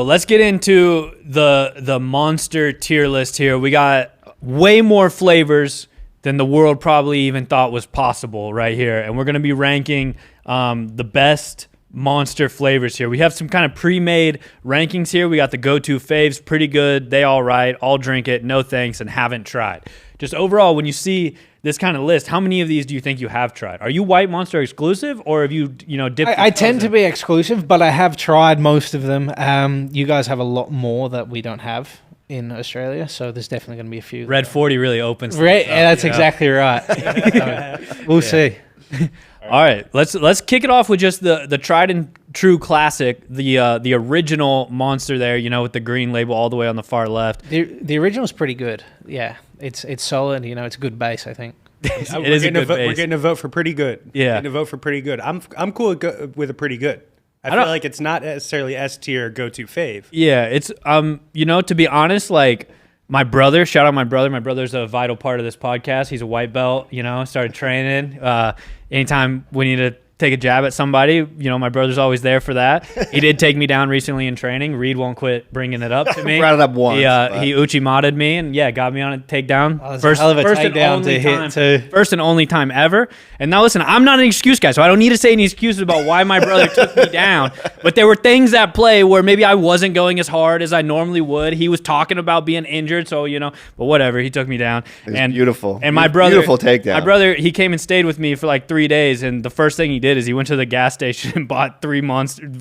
Well, let's get into the monster tier list here. We got way more flavors than the world probably even thought was possible right here. And we're going to be ranking the best monster flavors here. We have some kind of pre-made rankings here. We got the go-to faves, pretty good, they all right, I'll drink it, no thanks, and haven't tried. Just overall, when you see this kind of list, how many of these do you think you have tried? Are you White Monster exclusive, or have you dipped? I tend to be exclusive, but I have tried most of them. You guys have a lot more that we don't have in Australia, so there's definitely going to be a few. Red 40 really opens. Right, that's exactly right. We'll see. All right, let's kick it off with just the tried and true classic, the original monster there, with the green label all the way on the far left. The original's pretty good. Yeah, it's solid. It's a good base, I think. We're getting a vote for pretty good. Yeah, getting a vote for pretty good. I'm cool with a pretty good. I feel like it's not necessarily S tier go-to fave. Yeah, it's to be honest, like my brother, shout out my brother. My brother's a vital part of this podcast. He's a white belt. Started training. Anytime we need to take a jab at somebody, my brother's always there for that. He did take me down recently in training. Reed won't quit bringing it up to me. Brought it up once. He Uchi-modded me and got me on a takedown. Oh, first takedown to hit too. First and only time ever. And now listen, I'm not an excuse guy, so I don't need to say any excuses about why my brother took me down. But there were things at play where maybe I wasn't going as hard as I normally would. He was talking about being injured, so but whatever. He took me down. It was beautiful. And my brother, beautiful takedown. My brother, he came and stayed with me for like 3 days, and the first thing he did is he went to the gas station and bought 3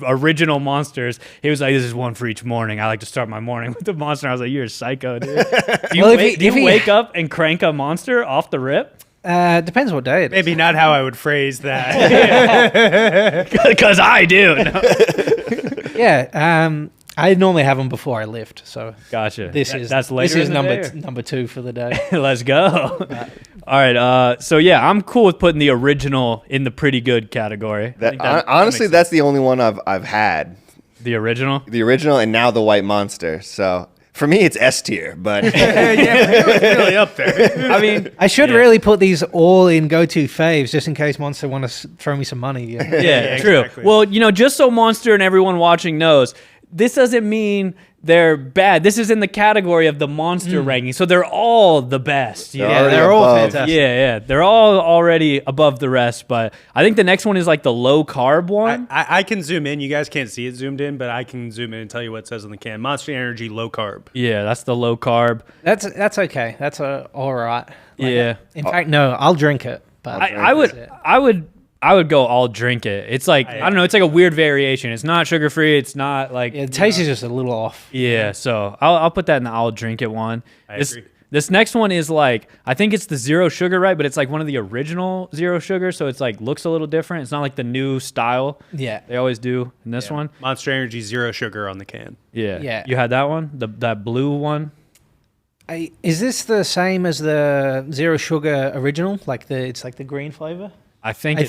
original monsters. He was like, "This is one for each morning. I like to start my morning with the monster." I was like, "You're a psycho, dude." Do you wake up and crank a monster off the rip? Depends what day it is. Maybe not how I would phrase that. Because I do. No. Yeah. I normally have them before I lift, so gotcha. That's later. This is number 2 for the day. Let's go. All right. So yeah, I'm cool with putting the original in the pretty good category. Honestly, that's the only one I've had. The original, and now the White Monster. So for me, it's S tier, but it's really up there. I mean, I should really put these all in go-to faves just in case Monster want to throw me some money. Yeah, true. Exactly. Well, just so Monster and everyone watching knows, this doesn't mean they're bad. This is in the category of the monster ranking, so they're all the best. They're all fantastic. Yeah, they're all already above the rest. But I think the next one is like the low carb one. I can zoom in. You guys can't see it zoomed in, but I can zoom in and tell you what it says on the can. Monster Energy low carb. Yeah, that's the low carb. That's okay. That's all right. Yeah. In fact, no, I'll drink it. But I would go I'll drink it. It's like, I don't know, it's like a weird variation. It's not sugar-free. It's not like... Yeah, the taste is just a little off. Yeah, so I'll put that in the I'll drink it one. I agree. This next one is like, I think it's the zero sugar, right? But it's like one of the original zero sugar, so it's like looks a little different. It's not like the new style. Yeah. They always do in this one. Monster Energy zero sugar on the can. Yeah. You had that one? That blue one? Is this the same as the zero sugar original? It's like the green flavor? I think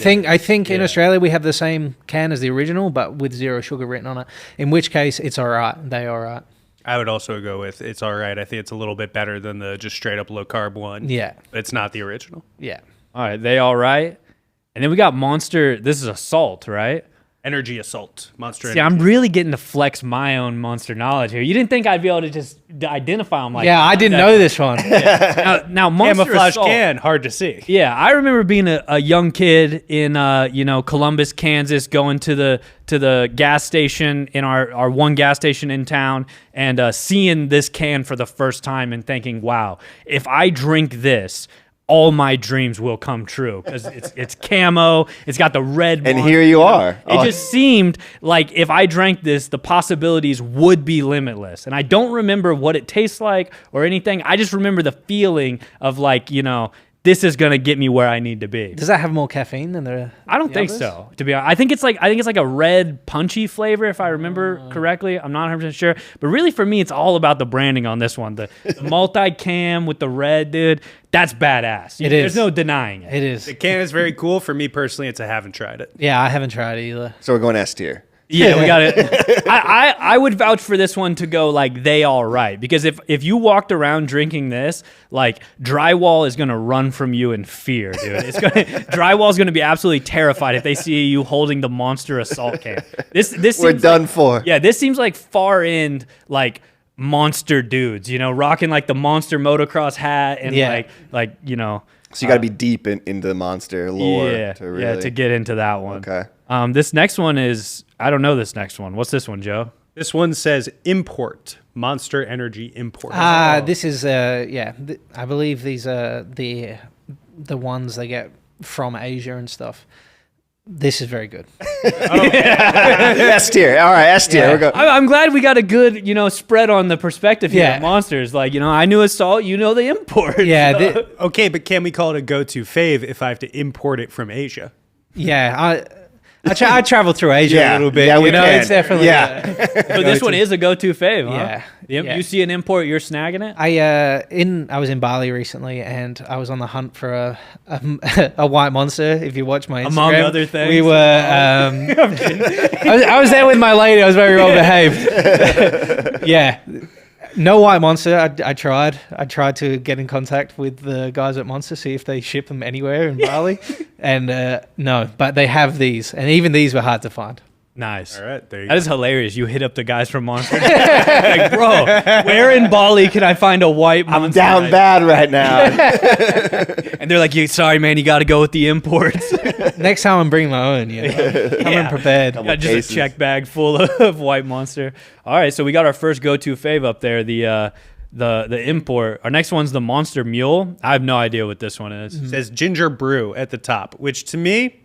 in Australia we have the same can as the original, but with zero sugar written on it. In which case, it's all right. They all right. I would also go with it's all right. I think it's a little bit better than the just straight up low carb one. Yeah, but it's not the original. Yeah. All right, they all right. And then we got Monster. This is Assault, right? Energy Assault. Monster See, Energy. I'm really getting to flex my own monster knowledge here. You didn't think I'd be able to just identify them like that. Yeah, I didn't know this one. Now Monster Camouflage Assault, can, hard to see. Yeah, I remember being a young kid in Columbus, Kansas, going to the gas station in our one gas station in town and seeing this can for the first time and thinking, wow, if I drink this, all my dreams will come true because it's camo. It's got the red. And here you are. It just seemed like if I drank this, the possibilities would be limitless. And I don't remember what it tastes like or anything. I just remember the feeling of this is gonna get me where I need to be. Does that have more caffeine than the? I don't think so. To be honest, I think it's like a red punchy flavor if I remember correctly. I'm not 100% sure, but really for me, it's all about the branding on this one. The multi-cam with the red, dude. That's badass. There's no denying it. It is. The can is very cool. For me personally, it's I haven't tried it. Yeah, I haven't tried it either. So we're going S tier. Yeah, we got it. I would vouch for this one to go like they all right, because if you walked around drinking this, like drywall is gonna run from you in fear, dude. Drywall's gonna be absolutely terrified if they see you holding the Monster assault can. This We're seems done like, for. Yeah, this seems like far end like monster dudes, you know, rocking like the Monster motocross hat and like you know. So you got to be deep into the Monster lore to get into that one. Okay. This next one is, I don't know this next one. What's this one, Joe? This one says import, Monster Energy import. This is I believe these are the ones they get from Asia and stuff. This is very good. S tier. All right, S tier. Yeah. I'm glad we got a good, you know, spread on the perspective here of Monsters. Like, you know, I knew Assault, you know the import. Yeah. Okay, but can we call it a go-to fave if I have to import it from Asia? Yeah, I travel through Asia a little bit. Yeah, we can. It's definitely But this one is a go-to fave, huh? Yeah. You see an import, you're snagging it? I was in Bali recently, and I was on the hunt for a white monster. If you watch my Instagram, among other things, we were. I was there with my lady. I was very well behaved. Yeah. No white monster. I tried to get in contact with the guys at Monster, see if they ship them anywhere in Bali, and no, but they have these, and even these were hard to find. Nice. All right, there you That go. is hilarious. You hit up the guys from Monster. Like, bro, where in Bali can I find a white monster? I'm down bad right now. And they're like, sorry, man, you got to go with the imports. Next time I'm bringing my own. You know, I'm prepared. Got just cases. a check bag full of white monster. All right, so we got our first go-to fave up there, the import. Our next one's the Monster Mule. I have no idea what this one is. It says ginger brew at the top, which to me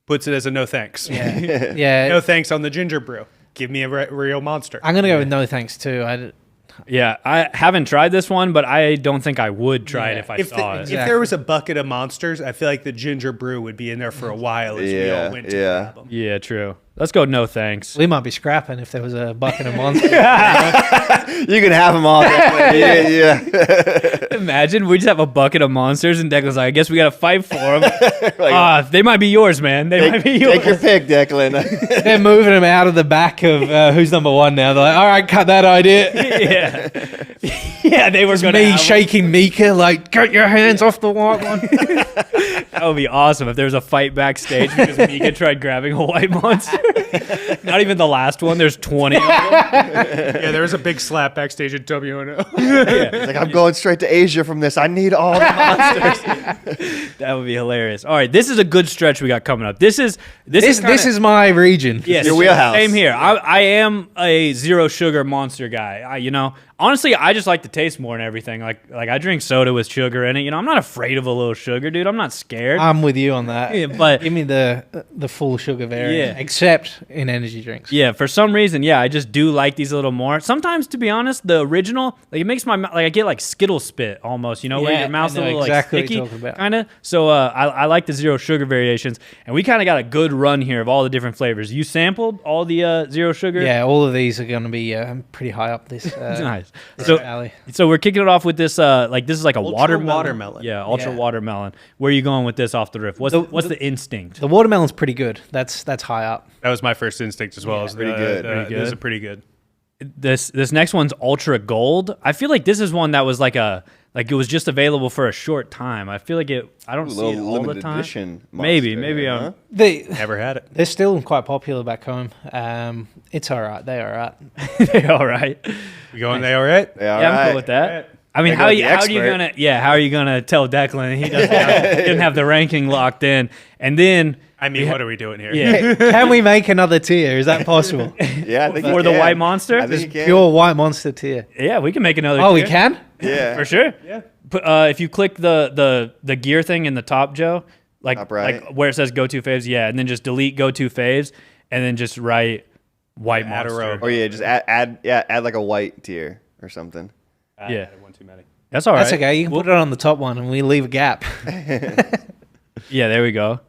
puts it as a no thanks. Yeah. No thanks on the ginger brew. Give me a real monster. I'm gonna go with no thanks too. Yeah, I haven't tried this one, but I don't think I would try it if I saw it. If there was a bucket of monsters, I feel like the ginger brew would be in there for a while as we all went to grab them. Yeah, true. Let's go no thanks. We might be scrapping if there was a bucket of monsters. You can have them all. Yeah. Imagine we just have a bucket of monsters and Declan's like, I guess we got to fight for them. They might be yours, man. They might be yours. Take your pick, Declan. They're moving them out of the back of who's number one now. They're like, all right, cut that idea. Yeah, they were going to Me shaking Mika like, get your hands off the white one. That would be awesome if there was a fight backstage because Mika tried grabbing a white monster. Not even the last one. There's 20 of them. Yeah, there was a big slap backstage at WNO. It's like, I'm going straight to Asia from this. I need all the monsters. That would be hilarious. All right, this is a good stretch we got coming up. This is my region. Yes, your wheelhouse. Same here. I am a zero sugar monster guy. Honestly, I just like the taste more and everything. Like I drink soda with sugar in it. I'm not afraid of a little sugar, dude. I'm not scared. I'm with you on that. Yeah, but give me the full sugar variant, except in energy drinks. Yeah, for some reason, I just do like these a little more. Sometimes, to be honest, the original, like it makes my mouth, like I get like Skittle spit almost, where your mouth's a little exactly like sticky, what you're talking about. kind of. So I like the zero sugar variations, and we kind of got a good run here of all the different flavors. You sampled all the zero sugar? Yeah, all of these are going to be pretty high up this. Nice. This So alley. So we're kicking it off with this. This is like a Ultra watermelon. watermelon. Yeah, ultra Yeah. watermelon. Where are you going with this off the riff? What's the instinct? The watermelon's pretty good. That's high up. That was my first instinct as well. Yeah, As pretty good. This is pretty good. This next one's ultra gold. I feel like this is one that was like it was just available for a short time. I feel like I don't see it all the limited time. edition Maybe monster, huh? Never had it. They're still quite popular back home. It's all right. They all right. They're all right. You going there all right? Yeah, all I'm right. do with that. Right. I mean, There goes how the are you gonna tell Declan he doesn't have the ranking locked in? And then I mean, what are we doing here? yeah, Can we make another tier? Is that possible? Yeah, I think for you the can. white monster. I think you can. Pure white monster tier. Yeah, we can make another. Oh, we tier. can? Yeah. For sure. Yeah. But if you click the gear thing in the top, Joe, Top right. like where it says go to faves, and then just delete go to faves, and then just write white Add a monster. row. Or yeah, just add like a white tier or something. Yeah. One too many. That's all right. That's okay. You can put it on the top one and we leave a gap. Yeah, there we go.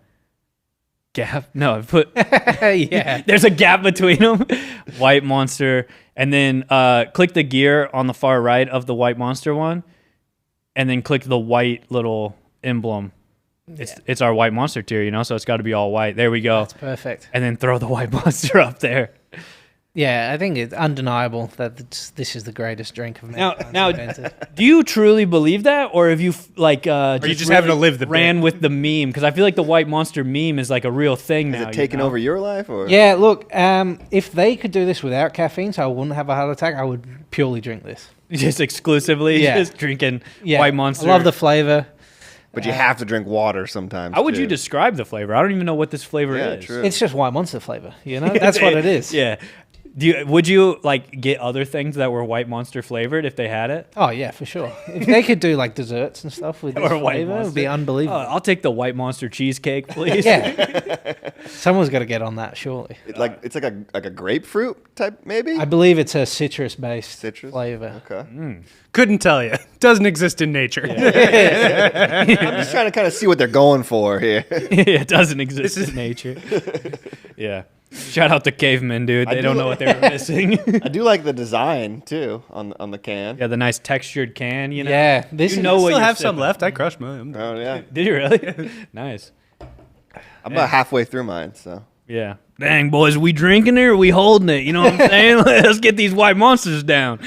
Gap? No, put. Yeah. There's a gap between them. White monster, and then click the gear on the far right of the white monster one, and then click the white little emblem It's our white monster tier, so it's got to be all white. There we go. That's perfect. And then throw the white monster up there. Yeah, I think it's undeniable that this is the greatest drink of mankind invented. Do you truly believe that, or have you just having to live the ran with the meme? Because I feel like the white monster meme is like a real thing now. Is it taking over your life, or? Yeah, look, if they could do this without caffeine, so I wouldn't have a heart attack, I would purely drink this. Just exclusively, just drinking white monster. I love the flavor. But you have to drink water sometimes. How would you describe the flavor? I don't even know what this flavor is. True. It's just white monster flavor. That's what it is. Yeah. Would you get other things that were white monster flavored if they had it? Oh yeah, for sure. If they could do like desserts and stuff with this flavor, it would be unbelievable. I'll take the white monster cheesecake, please. Yeah. Someone's got to get on that, surely. It's like a grapefruit type, maybe. I believe it's a citrus-based flavor. Okay. Couldn't tell you. Doesn't exist in nature. I'm just trying to kind of see what they're going for here. It doesn't exist in nature. Yeah. Shout out to cavemen, dude. They don't know what they were missing. I do like the design too on the can. Yeah, the nice textured can. Yeah, this still have some left. I crushed mine. Oh yeah. Did you really? Nice. I'm about halfway through mine, so. Yeah. Dang, boys, we drinking it or we holding it? You know what I'm saying? Let's get these white monsters down.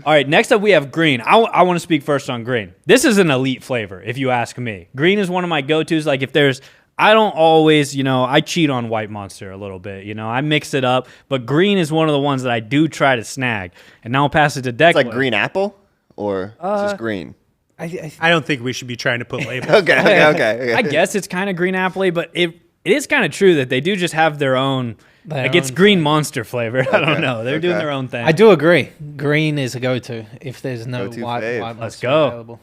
All right, next up we have green. I want to speak first on green. This is an elite flavor, if you ask me. Green is one of my go-tos. Like if there's, I don't always, I cheat on white monster a little bit. I mix it up, but green is one of the ones that I do try to snag. And now I'll pass it to Declan. It's like green apple, or it's just green. I don't think we should be trying to put labels. Okay. I guess it's kind of green apple, but it is kind of true that they do just have their own. It's green monster flavor. I don't know. They're doing their own thing. I do agree. Green is a go-to if there's no white monster Let's go. available.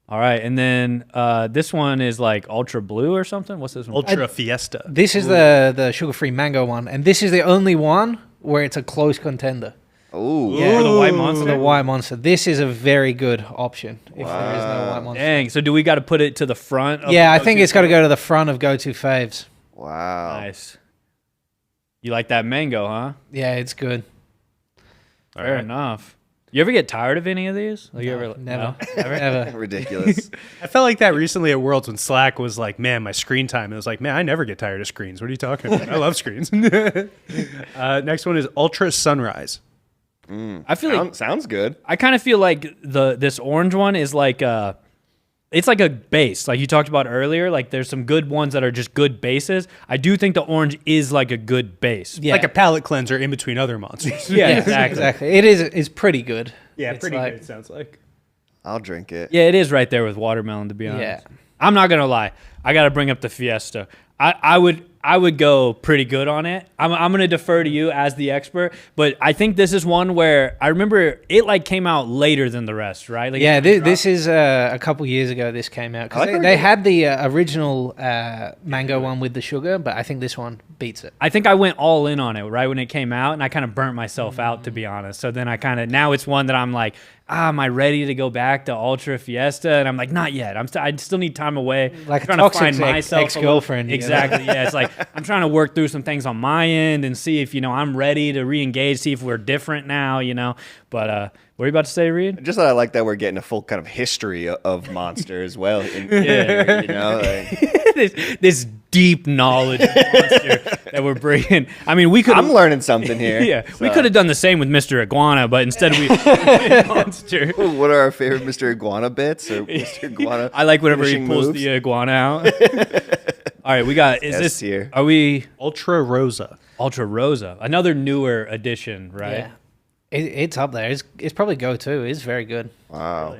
All right, and then this one is like ultra blue or something. What's this one? Ultra Fiesta. This is the sugar-free mango one, and this is the only one where it's a close contender. Ooh. Yeah, for the white monster. For the white monster. This is a very good option if there is no white monster. Dang. So do we got to put it to the front? I think it's got to go to the front of go-to faves. Wow. Nice. You like that mango, huh? Yeah, it's good. Fair enough. You ever get tired of any of these? Like you ever, Never. No? Ever? Never. Ridiculous. I felt like that recently at Worlds when Slack was like, man, my screen time. And it was like, man, I never get tired of screens. What are you talking about? I love screens. Next one is Ultra Sunrise. I feel like sounds good. I kind of feel like this orange one is like it's like a base, like you talked about earlier. Like there's some good ones that are just good bases. I do think the orange is like a good base. Yeah. Like a palate cleanser in between other monsters. Yeah, Exactly. It is. It's pretty good. Yeah, It's pretty like- good, it sounds like. I'll drink it. Yeah, it is right there with watermelon. To be honest, Yeah. I'm not gonna lie. I got to bring up the Fiesta. I would go pretty good on it. I'm gonna defer to you as the expert, but I think this is one where I remember it like came out later than the rest, right? Like This is a couple years ago. This came out because they had the original mango one with the sugar, but I think this one beats it. I think I went all in on it right when it came out, and I kind of burnt myself out, to be honest. So then now it's one that I'm like, am I ready to go back to Ultra Fiesta? And I'm like, not yet. I still need time away. Like I'm a toxic ex-girlfriend. Exactly. Yeah. It's like I'm trying to work through some things on my end and see if I'm ready to re-engage, see if we're different now. But what are you about to say, Reed? Just that I like that we're getting a full kind of history of Monster as well. This deep knowledge of Monster that we're bringing. I mean, I'm learning something here. Yeah, we could have done the same with Mr. Iguana, but instead we Monster. What are our favorite Mr. Iguana bits or Mr. Iguana? I like whenever he pulls moves? the iguana out. All right, we got. Is this here? Are we Ultra Rosa? Ultra Rosa? Another newer edition, right? Yeah. It's up there. It's probably go-to. It's very good. Wow.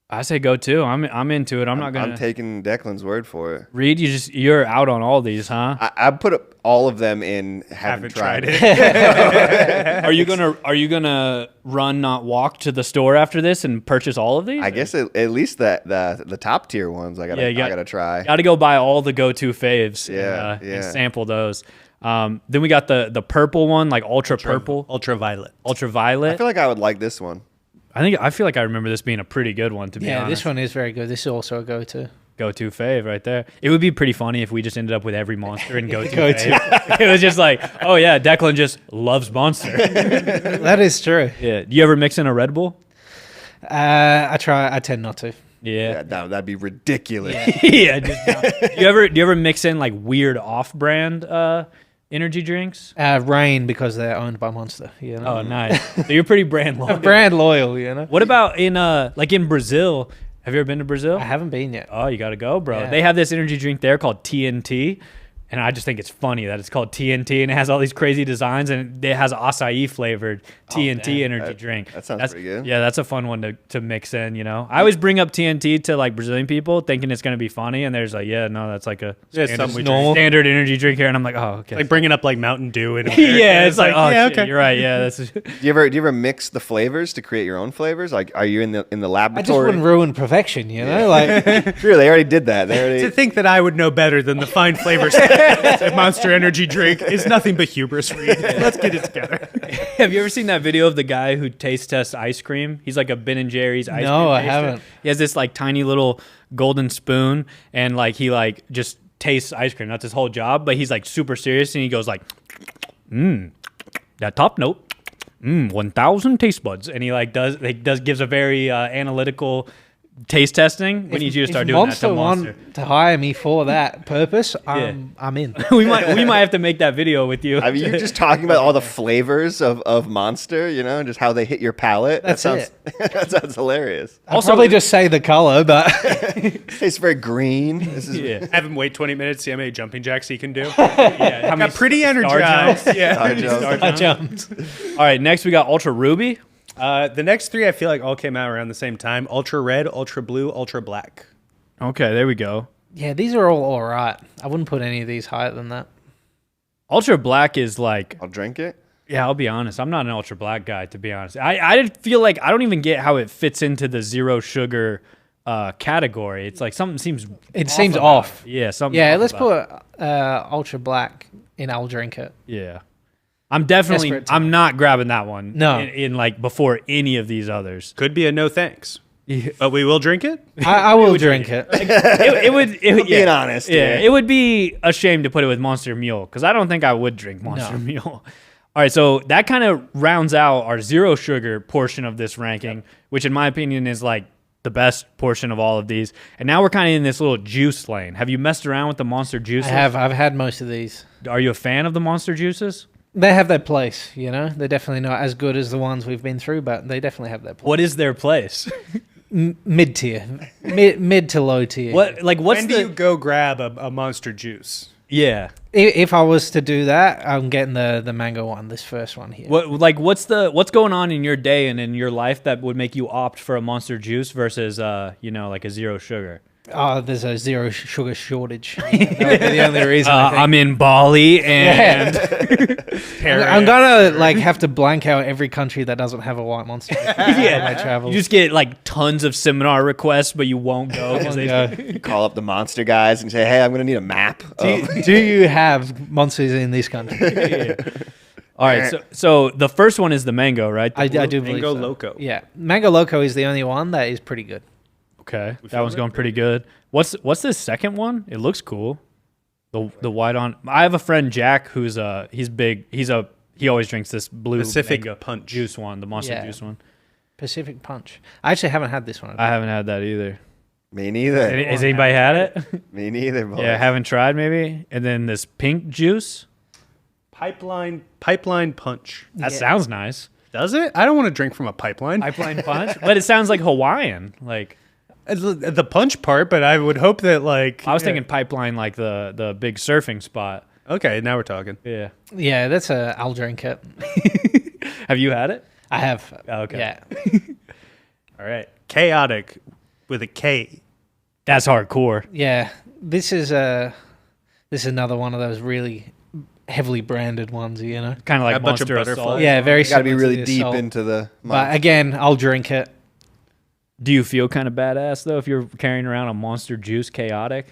I say go too. I'm into it. I'm not gonna. I'm taking Declan's word for it. Reed, you're out on all these, huh? I put all of them in. Haven't tried it. Are you gonna run, not walk to the store after this and purchase all of these? I guess at least the top tier ones. I gotta try. Got to go buy all the go-to faves. Yeah, and sample those. Then we got the purple one, like ultra purple, Ultraviolet. ultraviolet. I feel like I would like this one. I feel like I remember this being a pretty good one, to be honest. Yeah, this one is very good. This is also a go-to. Go-to fave right there. It would be pretty funny if we just ended up with every monster in go-to fave. It was just like, oh yeah, Declan just loves monster. That is true. Yeah. Do you ever mix in a Red Bull? I tend not to. Yeah. That'd be ridiculous. Yeah. Do you ever mix in like weird off-brand energy drinks? Rain, because they're owned by Monster. You know? Oh, nice. So you're pretty brand loyal. Brand loyal, you know. What about in Brazil? Have you ever been to Brazil? I haven't been yet. Oh, you got to go, bro. Yeah. They have this energy drink there called TNT. And I just think it's funny that it's called TNT and it has all these crazy designs and it has acai flavored TNT energy drink. That sounds pretty good. Yeah, that's a fun one to mix in, you know. I always bring up TNT to like Brazilian people thinking it's going to be funny and there's like, yeah, no, that's like a standard energy drink here. And I'm like, oh, okay. Like bringing up like Mountain Dew. And yeah, it's like, oh, yeah, shit, okay. You're right. Yeah, that's. Do you ever mix the flavors to create your own flavors? Like, are you in the laboratory? I just wouldn't ruin perfection, you know. Like, Sure, they already did that. To think that I would know better than the fine flavors of Monster Energy drink is nothing but hubris, Reed. Let's get it together. Have you ever seen that video of the guy who taste tests ice cream? He's like a Ben and Jerry's ice cream. No, I taster. haven't. He has this like tiny little golden spoon and like he like just tastes ice cream. That's his whole job. But he's like super serious and he goes like, that top note, 1,000 taste buds. And he like gives a very analytical taste testing. We need you to start doing that to Monster. Want to hire me for that purpose, I'm in. we might have to make that video with you. I mean, you're just talking about all the flavors of Monster, you know, and just how they hit your palate. That sounds hilarious. I'll probably just say the color, but It tastes very green. This is Have him wait 20 minutes, see how many jumping jacks he can do. Yeah, how many Got pretty star energized. jumps? Yeah. Star jump. Star jumps. All right, next we got Ultra Ruby. The next three I feel like all came out around the same time. Ultra Red, Ultra Blue, Ultra Black. Okay, there we go. yeah, these are all right. I wouldn't put any of these higher than that. Ultra Black is like, I'll drink it. yeah, I'll be honest. I'm not an Ultra Black guy, to be honest. I feel like I don't even get how it fits into the zero sugar category. It's like something seems Seems about off. it. Yeah, something. Yeah, off let's about put Ultra Black in. I'll drink it. it. Yeah. I'm definitely, Desperate I'm not grabbing that one. No. In like before any of these others. Could be a no thanks. But we will drink it. I will drink it. It would, Being honest. Yeah, it would be a shame to put it with Monster Mule because I don't think I would drink Monster Mule. All right, so that kind of rounds out our zero sugar portion of this ranking, which in my opinion is like the best portion of all of these. And now we're kind of in this little juice lane. Have you messed around with the Monster juices? I have. I've had most of these. Are you a fan of the Monster juices? They have their place, you know. They're definitely not as good as the ones we've been through, but they definitely have their place. What is their place? Mid tier, mid to low tier. What's When do the you go grab a Monster juice? yeah? If I was to do that, I'm getting the mango one. This first one here. What's going on in your day and in your life that would make you opt for a Monster juice versus like a zero sugar? Oh, there's a zero sugar shortage. That would be the only reason. I think. I'm in Bali and I'm gonna have to blank out every country that doesn't have a white monster. yeah, I travel. you just get like tons of seminar requests, but you won't go because You call up the Monster guys and say, hey, I'm going to need a map. Do you have monsters in this country? All right, so the first one is the mango, right? I do believe Mango so. Loco. Yeah, Mango Loco is the only one that is pretty good. Okay, that one's going pretty good. What's this second one? It looks cool. The white on. I have a friend Jack who's he's big. He always drinks this blue Pacific mango Punch juice one, the Monster Yeah. juice one. Pacific Punch. I actually haven't had this one. I haven't had that either. Me neither. Has anybody had it? Me neither, boy. Yeah, haven't tried maybe. And then this pink juice. Pipeline Punch. That sounds nice. Does it? I don't want to drink from a pipeline. Pipeline punch, but it sounds like Hawaiian. Like The punch part, but I would hope that I was thinking pipeline, like the big surfing spot. Okay, now we're talking. Yeah. Yeah, that's I'll drink it. Have you had it? I have. Oh, okay. Yeah. All right. Chaotic with a K. That's hardcore. Yeah. This is another one of those really heavily branded ones, you know. Kind of like A bunch of Monster butterflies. Assault. Yeah, very Got to be similar to really the deep Assault. into the But again, I'll drink it. Do you feel kind of badass though if you're carrying around a Monster Juice Chaotic?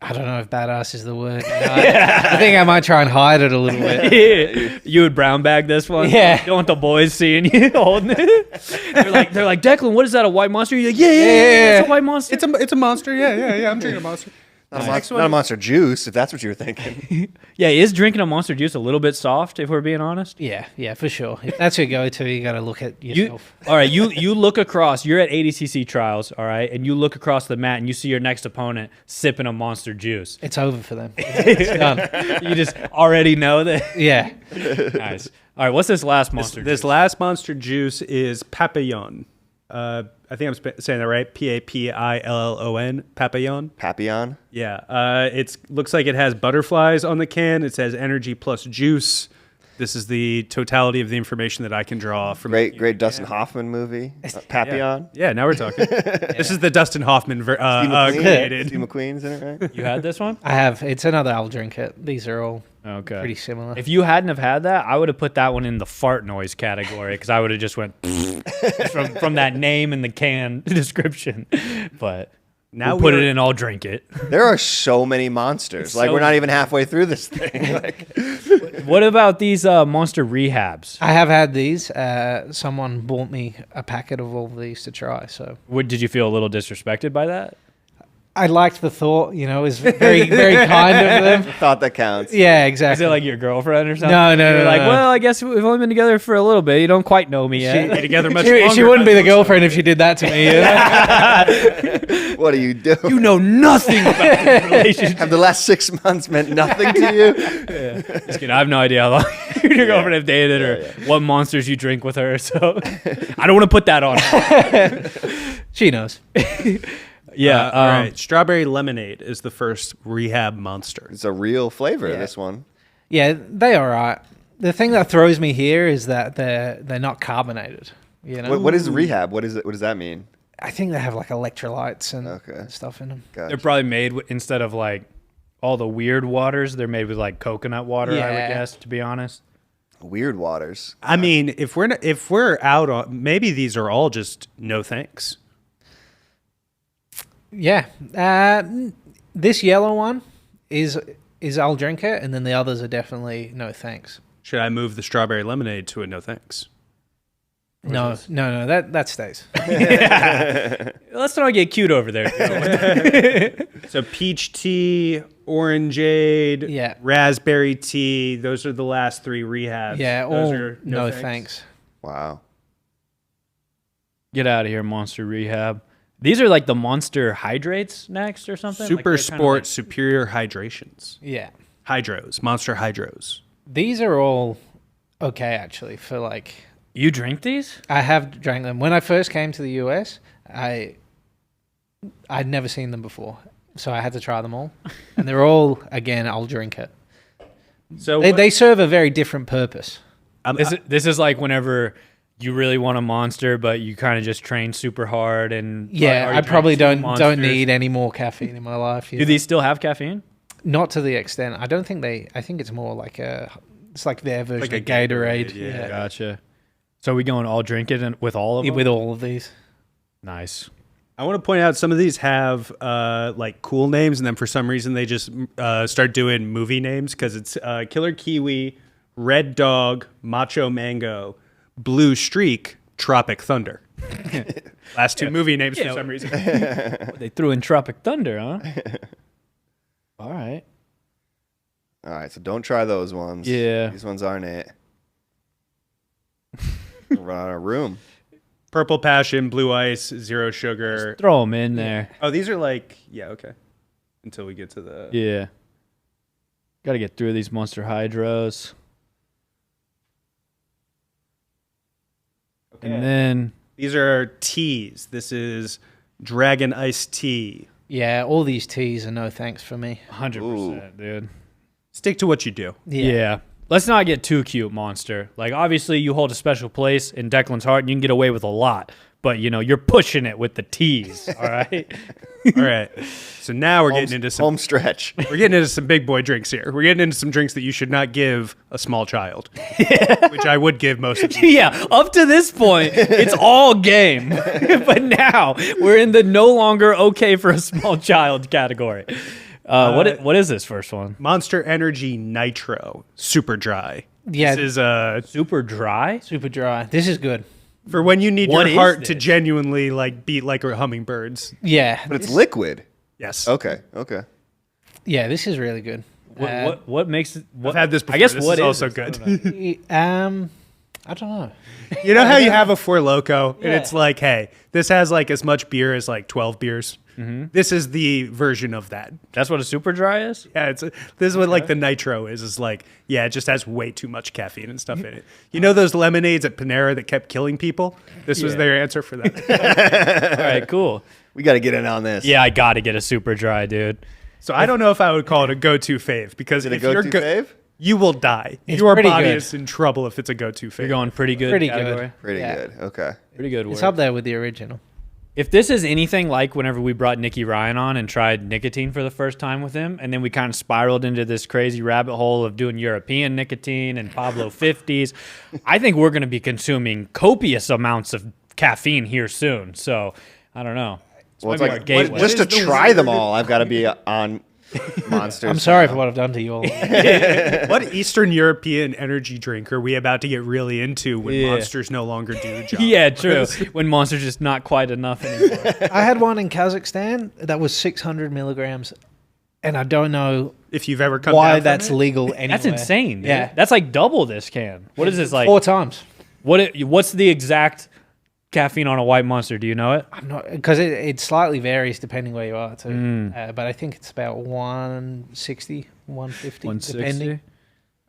I don't know if badass is the word. You know, I think I might try and hide it a little bit. Yeah. You would brown bag this one? Yeah. You don't want the boys seeing you holding it? They're like, Declan, what is that, a white monster? You're like, yeah, it's a white monster. It's a monster. Yeah. I'm drinking a monster. Not a Monster Juice, if that's what you were thinking. Yeah, is drinking a Monster Juice a little bit soft, if we're being honest? Yeah, for sure. If that's your go-to, you got to look at yourself. All right, you look across. You're at ADCC trials, all right, and you look across the mat and you see your next opponent sipping a Monster Juice. It's over for them. It's done. You just already know that. Yeah. Nice. All right, what's this last Monster Juice? This last Monster Juice is Papillon. I think I'm saying that right. Papillon. Papillon. Papillon. Yeah. It looks like it has butterflies on the can. It says energy plus juice. This is the totality of the information that I can draw from. Great Dustin Hoffman movie. Papillon. Yeah, now we're talking. This is the Dustin Hoffman created. Steve McQueen's in it, right? You had this one? I have. It's another I'll drink it. These are all Okay. pretty similar. If you hadn't have had that, I would have put that one in the fart noise category because I would have just went from that name and the can description. But now we'll put it in. I'll drink it. There are so many monsters. Like, we're not even halfway through this thing. What about these Monster Rehabs? I have had these. Someone bought me a packet of all of these to try. So, Did you feel a little disrespected by that? I liked the thought. You know, it was very, very kind of them. Thought that counts. Yeah, Is exactly. it like your girlfriend or something? No. You're like, no. well, I guess we've only been together for a little bit. You don't quite know me yet. Be together much She longer. wouldn't be the girlfriend if she did that to me. What do you do? You know nothing about this relationship. Have the last 6 months meant nothing to you? Just kidding. I have no idea how long your girlfriend have dated or what monsters you drink with her. So I don't want to put that on her. She knows. Yeah. All right. Strawberry lemonade is the first Rehab monster. It's a real flavor, this one. Yeah, they are right. The thing that throws me here is that they're not carbonated. You know, What is Rehab? What is it? What does that mean? I think they have like electrolytes and stuff in them. Gotcha. They're probably made instead of like all the weird waters, they're made with like coconut water, I would guess, to be honest. Weird waters. I mean, if we're out on, maybe these are all just no thanks. Yeah. This yellow one is I'll drink it, and then the others are definitely no thanks. Should I move the strawberry lemonade to a no thanks? No, that stays. Let's not get cute over there. So peach tea, orangeade, raspberry tea. Those are the last three rehabs. Yeah, those all are no thanks. Wow. Get out of here, Monster Rehab. These are like the Monster Hydrates next or something? Super like Sport Superior Hydrations. Yeah. Hydros, Monster Hydros. These are all okay, actually, for like... You drink these? I have drank them. When I first came to the US, I'd never seen them before. So I had to try them all. And they're all, again, I'll drink it. So they serve a very different purpose. This is like whenever you really want a monster, but you kind of just train super hard and I probably don't need any more caffeine in my life. Do these still have caffeine? Not to the extent. I don't think I think it's more like it's like their version like of Gatorade. Yeah. Gotcha. So we going all drink it with all of them? With all of these. Nice. I want to point out some of these have like cool names, and then for some reason they just start doing movie names because it's Killer Kiwi, Red Dog, Macho Mango, Blue Streak, Tropic Thunder. Last two movie names for some reason. They threw in Tropic Thunder, huh? All right. All right, so don't try those ones. Yeah. These ones aren't it. Run out of room. Purple Passion, Blue Ice, Zero Sugar. Just throw them in there. Oh, these are like, okay. Until we get to the... Yeah. Got to get through these Monster Hydros. Okay. And then... These are teas. This is Dragon Ice Tea. Yeah, all these teas are no thanks for me. 100%, dude. Stick to what you do. Yeah. Let's not get too cute, Monster. Like, obviously, you hold a special place in Declan's heart, and you can get away with a lot. But, you're pushing it with the teas, all right? All right. So now we're getting into some... Home stretch. We're getting into some big boy drinks here. We're getting into some drinks that you should not give a small child. Which I would give most of you. Yeah, up to this point, it's all game. But now, we're in the no longer okay for a small child category. What is this first one? Monster Energy Nitro. Super dry. Yeah. This is Super dry? Super dry. This is good. for when you need What your is heart to this? genuinely like beat like a hummingbird's. Yeah. But it's liquid. Yes. Okay. Yeah, this is really good. What makes it? What, I've had this before. I guess this what is also it? good. I don't know. You know how you have a Four Loko, and Yeah. it's like, hey, this has like as much beer as like 12 beers. This is the version of that. That's what a super dry is. Yeah, this is what like the nitro is like, yeah, it just has way too much caffeine and stuff in it. You know those lemonades at Panera that kept killing people? This was Yeah. their answer for that. All right, cool. We got to get in on this. Yeah, I got to get a super dry, dude. So I don't know if I would call it a go-to fave because Is it a if you're go-to fave? you will die. It's Your pretty body good. is in trouble if it's a go-to fave. You're going pretty good. Pretty category. good. Pretty Yeah. good. Okay. Pretty good work. It's up there with the original. If this is anything like whenever we brought Nicky Ryan on and tried nicotine for the first time with him, and then we kind of spiraled into this crazy rabbit hole of doing European nicotine and Pablo 50s, I think we're going to be consuming copious amounts of caffeine here soon. So I don't know. Well, it's might be like our gateway. just to What is the try them weird- all, I've got to be on Monsters. I'm sorry for what I've done to you all. What Eastern European energy drink are we about to get really into when Yeah. monsters no longer do the job? Yeah, true. When Monster's just not quite enough anymore. I had one in Kazakhstan that was 600 milligrams, and I don't know If you've ever come down why from that's it. legal anywhere. That's insane, dude. Yeah. That's like double this can. What is this like? 4 times. What's the exact caffeine on a white Monster? Do you know it? I'm not because it slightly varies depending where you are too. Mm. But I think it's about 160, 150, 160? depending.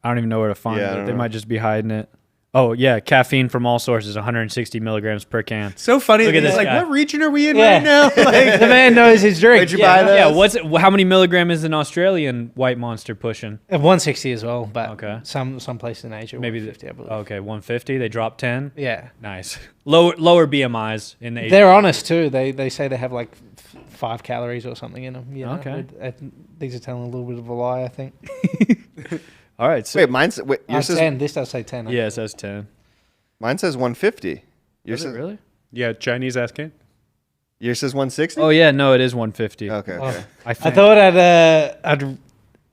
I don't even know where to find Yeah, I it. don't They know. might just be hiding it. Oh, yeah. Caffeine from all sources, 160 milligrams per can. So funny. Look at It's this like, guy. what region are we in Yeah. right now? Like, The man knows his drink. Where'd you yeah. buy that? Yeah, what's it? How many milligram is an Australian white Monster pushing? 160 as well, but Okay. some place in Asia, Maybe 150, I believe. Okay, 150. They dropped 10. Yeah. Nice. Lower BMIs in the Asian. They're honest too. They say they have like 5 calories or something in them. You know? Okay. These are telling a little bit of a lie, I think. All right. So, Wait, yours says 10. This does say 10. yeah, it says 10. mine says 150. Yours Is it says really? yeah, Chinese ass can. yours says 160. Oh, yeah. No, it is 150. Okay. Oh. Okay. I I think. thought I'd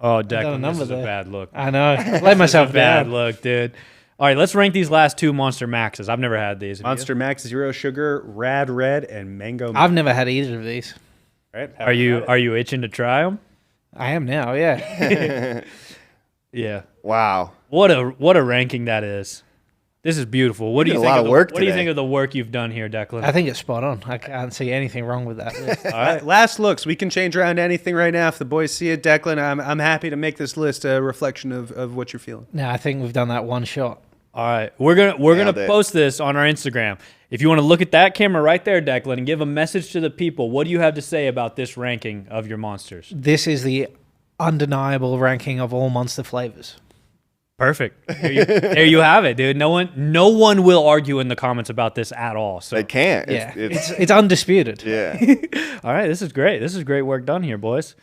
Oh, got a Declan, this number is a there. bad look. I know. Let myself Bad down. look, dude. All right, let's rank these last 2 Monster Maxes. I've never had these. Have you? Monster Max Zero Sugar, Rad Red, and Mango. I've never had either of these. Right? Are you itching to try them? I am now, yeah. Yeah. Wow. What a ranking that is. This is beautiful. What do did you a think lot of of work What do you today. think of the work you've done here, Declan? I think it's spot on. I can't see anything wrong with that. All right. Last looks. We can change around anything right now if the boys see it. Declan, I'm happy to make this list a reflection of what you're feeling. No, I think we've done that one shot. All right. We're gonna Nailed it. post this on our Instagram. If you want to look at that camera right there, Declan, and give a message to the people, what do you have to say about this ranking of your monsters? This is the undeniable ranking of all monster flavors. Perfect. There you have it, dude. No one will argue in the comments about this at all. So They can't. Yeah, It's it's undisputed. yeah. all right, this is great. This is great work done here, boys.